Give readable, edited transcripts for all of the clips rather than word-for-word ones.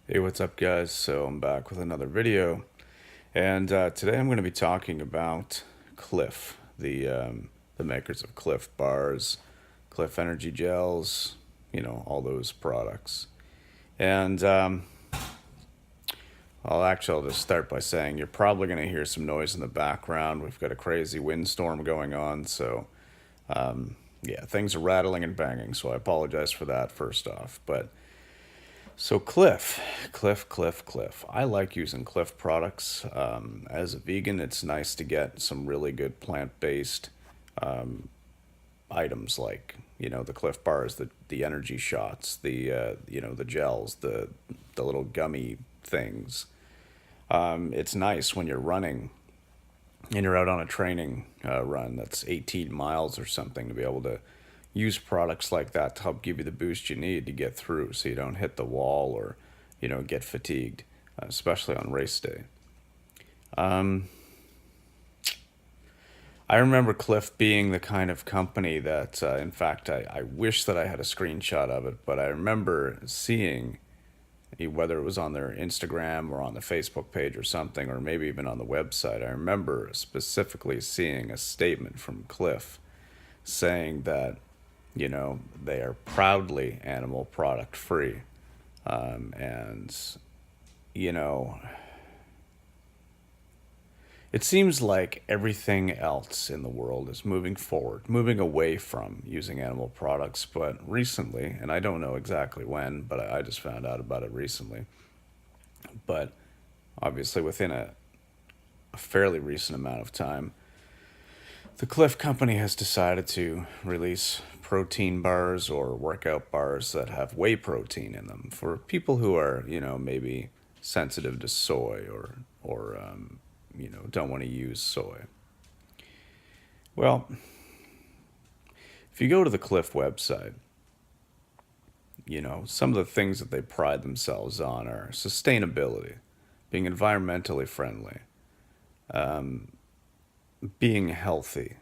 Hey, what's up, guys? So I'm back with another video, and today I'm going to be talking about Clif, the makers of Clif bars, Clif energy gels, all those products. And I'll just start by saying you're probably going to hear some noise in the background. We've got a crazy windstorm going on, so yeah, things are rattling and banging. So I apologize for that first off, but. So Clif. I like using Clif products. As a vegan, it's nice to get some really good plant-based items like, the Clif bars, the energy shots, the gels, the little gummy things. It's nice when you're running and you're out on a training run that's 18 miles or something to be able to use products like that to help give you the boost you need to get through so you don't hit the wall or, get fatigued, especially on race day. I remember Cliff being the kind of company that, in fact, I wish that I had a screenshot of it, but I remember seeing, whether it was on their Instagram or on the Facebook page or something, or maybe even on the website, I remember specifically seeing a statement from Cliff saying that, they are proudly animal product free. And, you know, it seems like everything else in the world is moving forward, moving away from using animal products. But recently, and I don't know exactly when, but I just found out about it recently. But obviously, within a fairly recent amount of time, the Clif company has decided to release protein bars or workout bars that have whey protein in them for people who are, maybe sensitive to soy or don't want to use soy. Well, if you go to the Clif website, some of the things that they pride themselves on are sustainability, being environmentally friendly, being healthy,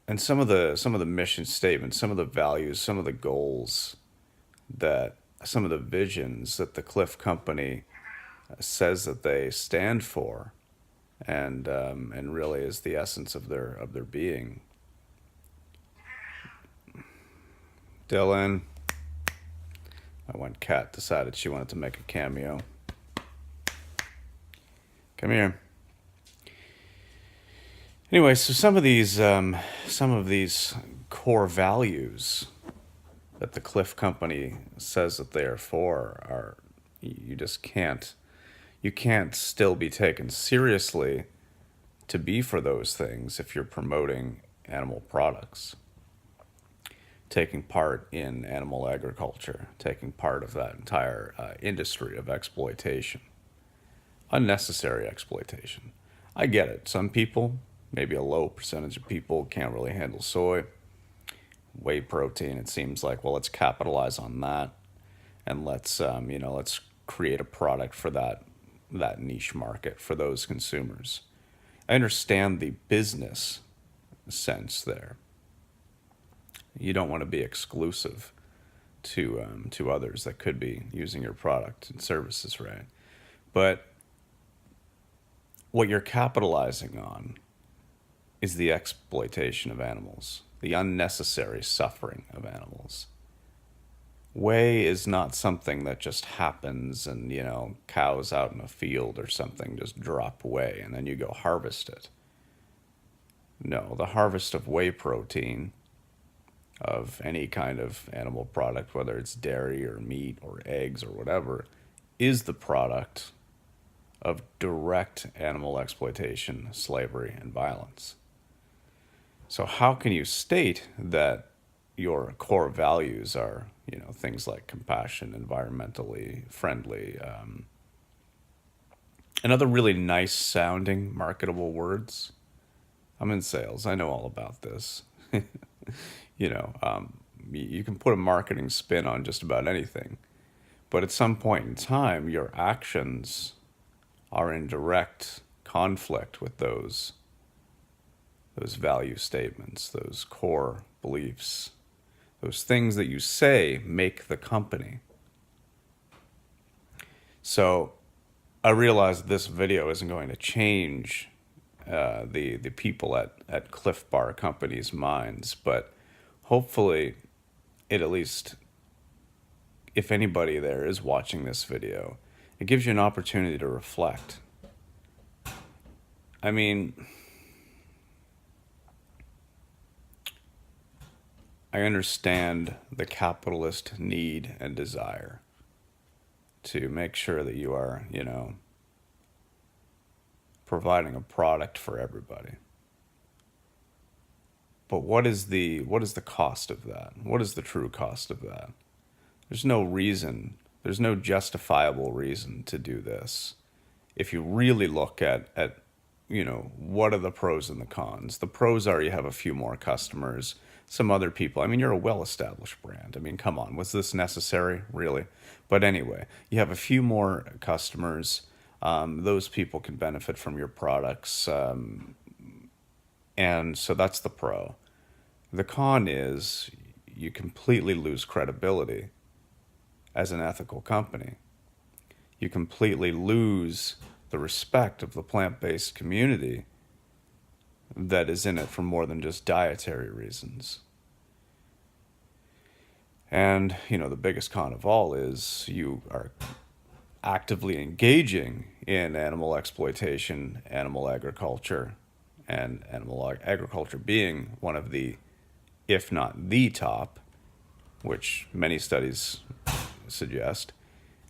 and some of the mission statements, some of the values, some of the goals that some of the visions that the Clif Company says that they stand for, and really is the essence of their being. Dylan, my one cat decided she wanted to make a cameo. Come here. Anyway, so some of these core values that the Clif Company says that they are for are, you can't still be taken seriously to be for those things if you're promoting animal products, taking part in animal agriculture, taking part of that entire industry of exploitation, unnecessary exploitation. I get it. Some people, maybe a low percentage of people, can't really handle soy. Whey protein, it seems like, well, let's capitalize on that and let's create a product for that niche market for those consumers. I understand the business sense there. You don't want to be exclusive to others that could be using your product and services, right? But what you're capitalizing on is the exploitation of animals, the unnecessary suffering of animals. Whey is not something that just happens and, cows out in a field or something just drop whey and then you go harvest it. No, the harvest of whey protein, of any kind of animal product, whether it's dairy or meat or eggs or whatever, is the product of direct animal exploitation, slavery, and violence. So how can you state that your core values are, things like compassion, environmentally friendly, and other really nice sounding, marketable words? I'm in sales. I know all about this. you know, um, you can put a marketing spin on just about anything, but at some point in time, your actions are in direct conflict with those value statements, those core beliefs, those things that you say make the company. So I realize this video isn't going to change the people at Clif Bar Company's minds, but hopefully it at least, if anybody there is watching this video, it gives you an opportunity to reflect. I mean, I understand the capitalist need and desire to make sure that you are, providing a product for everybody. But what is the cost of that? What is the true cost of that? There's no reason, there's no justifiable reason to do this. If you really look at what are the pros and the cons? The pros are you have a few more customers, some other people. I mean, you're a well-established brand. I mean, come on, was this necessary, really? But anyway, you have a few more customers. Those people can benefit from your products. And so that's the pro. The con is you completely lose credibility as an ethical company. You completely lose the respect of the plant-based community that is in it for more than just dietary reasons. And, the biggest con of all is you are actively engaging in animal exploitation, animal agriculture, and animal agriculture being one of the, if not the top, which many studies suggest,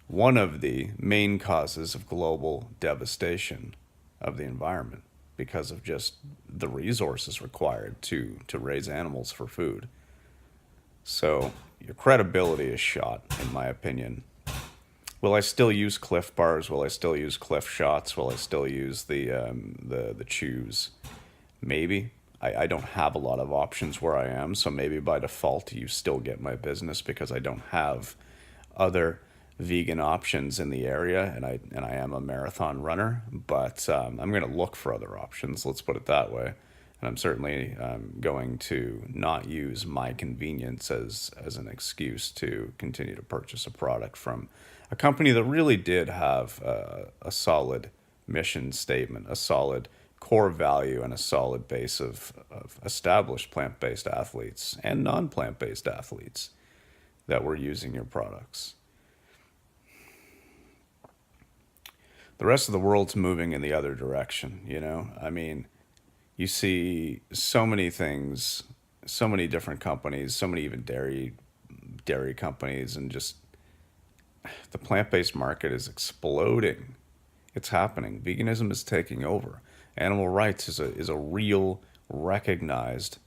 one of the main causes of global devastation of the environment because of just the resources required to raise animals for food. So your credibility is shot, in my opinion. Will I still use Clif bars? Will I still use Clif shots? Will I still use the chews? Maybe. I don't have a lot of options where I am, so maybe by default you still get my business because I don't have other vegan options in the area, and I am a marathon runner, but I'm going to look for other options, let's put it that way. And I'm certainly going to not use my convenience as an excuse to continue to purchase a product from a company that really did have a solid mission statement, a solid core value, and a solid base of established plant-based athletes and non-plant-based athletes that were using your products. The rest of the world's moving in the other direction, I mean, you see so many things, so many different companies, so many even dairy companies, and just the plant-based market is exploding. It's happening. Veganism is taking over. Animal rights is a real recognized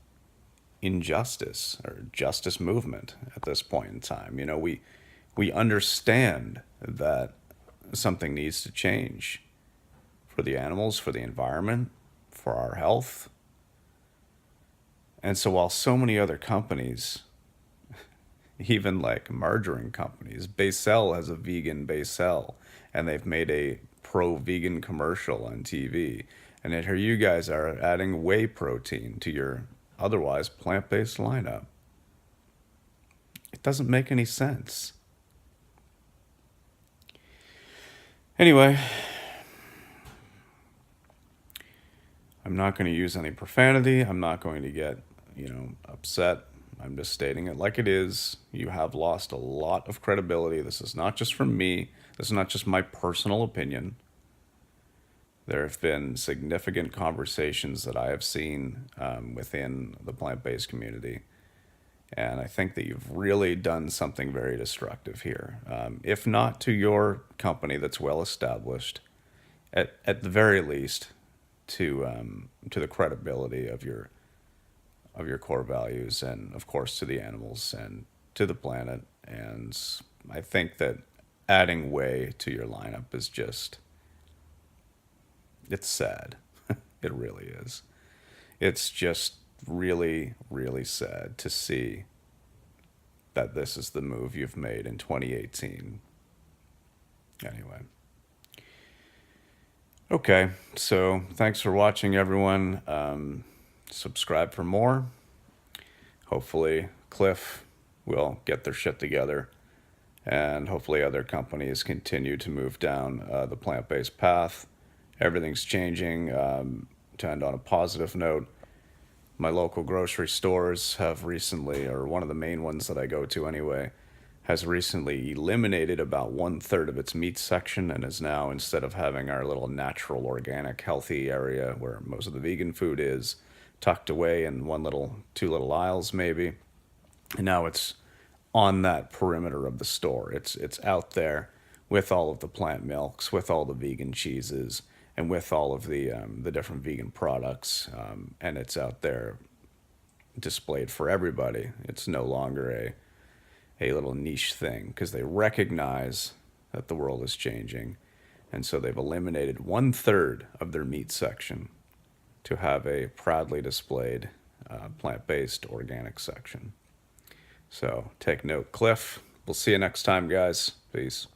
injustice or justice movement at this point in time. We understand that something needs to change for the animals, for the environment, for our health. And so while so many other companies, even like margarine companies, Meixsall has a vegan Meixsall, and they've made a pro-vegan commercial on TV. And yet here you guys are adding whey protein to your otherwise plant-based lineup. It doesn't make any sense. Anyway, I'm not going to use any profanity. I'm not going to get, upset. I'm just stating it like it is. You have lost a lot of credibility. This is not just from me. This is not just my personal opinion. There have been significant conversations that I have seen within the plant-based community. And I think that you've really done something very destructive here. If not to your company that's well established, at the very least, to the credibility of your core values, and of course to the animals and to the planet. And I think that adding whey to your lineup is just, it's sad. It really is. It's just really, really sad to see that this is the move you've made in 2018. Anyway. Okay, so thanks for watching, everyone. Subscribe for more. Hopefully Clif will get their shit together and hopefully other companies continue to move down the plant-based path. Everything's changing. To end on a positive note, my local grocery stores have recently, or one of the main ones that I go to anyway, has recently eliminated about 1/3 of its meat section and is now, instead of having our little natural, organic, healthy area where most of the vegan food is, tucked away in two little aisles maybe, and now it's on that perimeter of the store. It's out there with all of the plant milks, with all the vegan cheeses, and with all of the different vegan products, and it's out there displayed for everybody. It's no longer a little niche thing because they recognize that the world is changing, and so they've eliminated 1/3 of their meat section to have a proudly displayed plant-based organic section. So take note, Clif. We'll see you next time, guys. Peace.